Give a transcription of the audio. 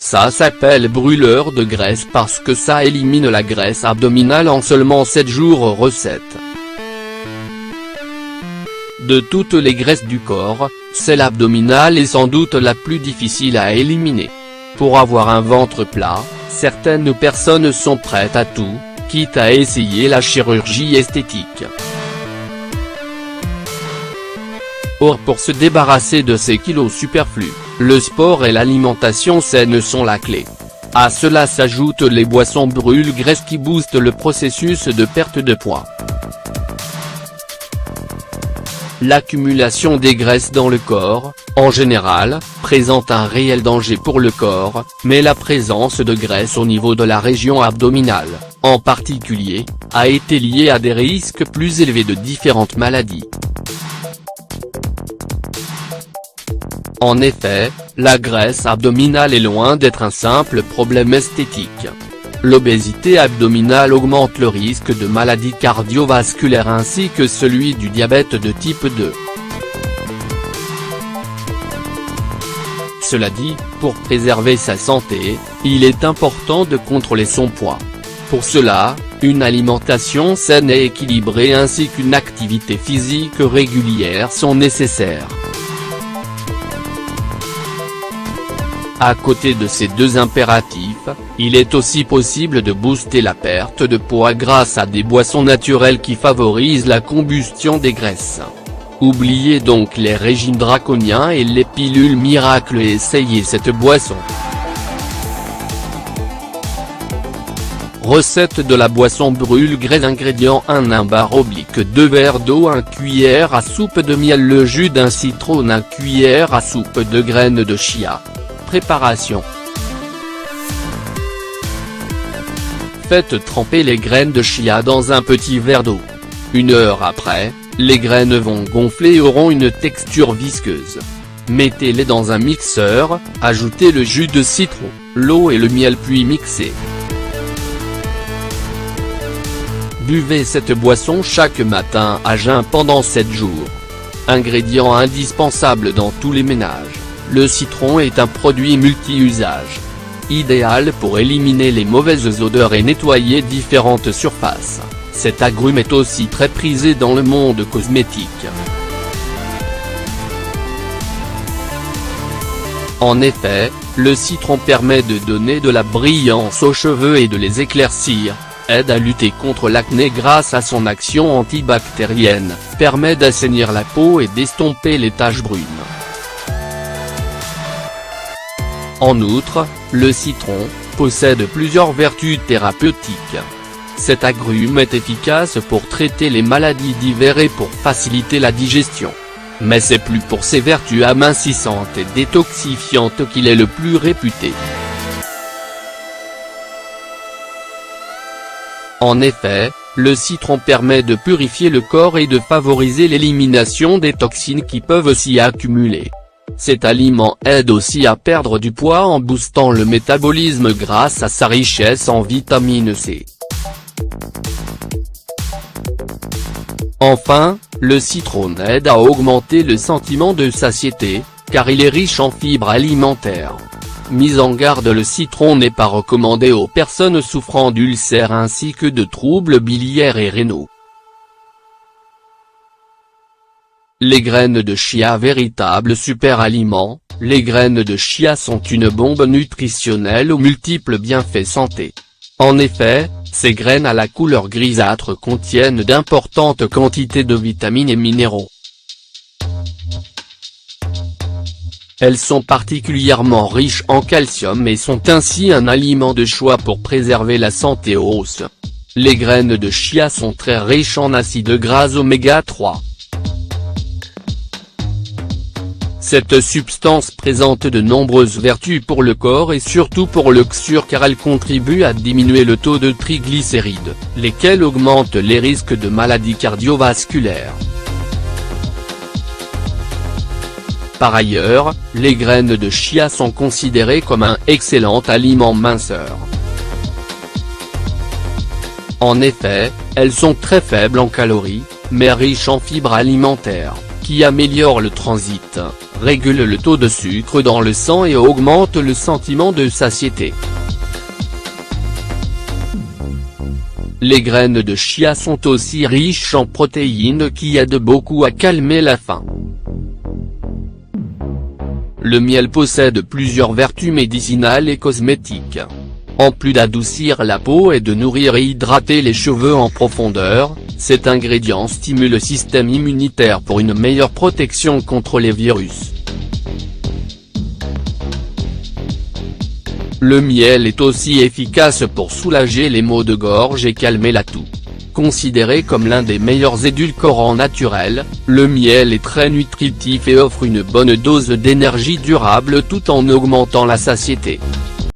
Ça s'appelle brûleur de graisse parce que ça élimine la graisse abdominale en seulement 7 jours. Recette. De toutes les graisses du corps, celle abdominale est sans doute la plus difficile à éliminer. Pour avoir un ventre plat, certaines personnes sont prêtes à tout, quitte à essayer la chirurgie esthétique. Or pour se débarrasser de ces kilos superflus, le sport et l'alimentation saine sont la clé. À cela s'ajoutent les boissons brûle-graisse qui boostent le processus de perte de poids. L'accumulation des graisses dans le corps, en général, présente un réel danger pour le corps, mais la présence de graisse au niveau de la région abdominale, en particulier, a été liée à des risques plus élevés de différentes maladies. En effet, la graisse abdominale est loin d'être un simple problème esthétique. L'obésité abdominale augmente le risque de maladies cardiovasculaires ainsi que celui du diabète de type 2. Cela dit, pour préserver sa santé, il est important de contrôler son poids. Pour cela, une alimentation saine et équilibrée ainsi qu'une activité physique régulière sont nécessaires. À côté de ces deux impératifs, il est aussi possible de booster la perte de poids grâce à des boissons naturelles qui favorisent la combustion des graisses. Oubliez donc les régimes draconiens et les pilules miracles et essayez cette boisson. Recette de la boisson brûle-graisse. Ingrédients 1 bar-oblique 2 verres d'eau 1 cuillère à soupe de miel le jus d'un citron 1 cuillère à soupe de graines de chia. Préparation. Faites tremper les graines de chia dans un petit verre d'eau. 1 heure après, les graines vont gonfler et auront une texture visqueuse. Mettez-les dans un mixeur, ajoutez le jus de citron, l'eau et le miel puis mixez. Buvez cette boisson chaque matin à jeun pendant 7 jours. Ingrédient indispensable dans tous les ménages. Le citron est un produit multi-usage. Idéal pour éliminer les mauvaises odeurs et nettoyer différentes surfaces. Cet agrume est aussi très prisé dans le monde cosmétique. En effet, le citron permet de donner de la brillance aux cheveux et de les éclaircir, aide à lutter contre l'acné grâce à son action antibactérienne, permet d'assainir la peau et d'estomper les taches brunes. En outre, le citron possède plusieurs vertus thérapeutiques. Cet agrume est efficace pour traiter les maladies diverses et pour faciliter la digestion. Mais c'est plus pour ses vertus amincissantes et détoxifiantes qu'il est le plus réputé. En effet, le citron permet de purifier le corps et de favoriser l'élimination des toxines qui peuvent s'y accumuler. Cet aliment aide aussi à perdre du poids en boostant le métabolisme grâce à sa richesse en vitamine C. Enfin, le citron aide à augmenter le sentiment de satiété, car il est riche en fibres alimentaires. Mise en garde, le citron n'est pas recommandé aux personnes souffrant d'ulcères ainsi que de troubles biliaires et rénaux. Les graines de chia. Véritable super aliment, les graines de chia sont une bombe nutritionnelle aux multiples bienfaits santé. En effet, ces graines à la couleur grisâtre contiennent d'importantes quantités de vitamines et minéraux. Elles sont particulièrement riches en calcium et sont ainsi un aliment de choix pour préserver la santé aux os. Les graines de chia sont très riches en acides gras oméga 3. Cette substance présente de nombreuses vertus pour le corps et surtout pour le cœur car elle contribue à diminuer le taux de triglycérides, lesquels augmentent les risques de maladies cardiovasculaires. Par ailleurs, les graines de chia sont considérées comme un excellent aliment minceur. En effet, elles sont très faibles en calories, mais riches en fibres alimentaires. qui améliore le transit, régule le taux de sucre dans le sang et augmente le sentiment de satiété. Les graines de chia sont aussi riches en protéines qui aident beaucoup à calmer la faim. Le miel possède plusieurs vertus médicinales et cosmétiques. En plus d'adoucir la peau et de nourrir et hydrater les cheveux en profondeur, cet ingrédient stimule le système immunitaire pour une meilleure protection contre les virus. Le miel est aussi efficace pour soulager les maux de gorge et calmer la toux. Considéré comme l'un des meilleurs édulcorants naturels, le miel est très nutritif et offre une bonne dose d'énergie durable tout en augmentant la satiété.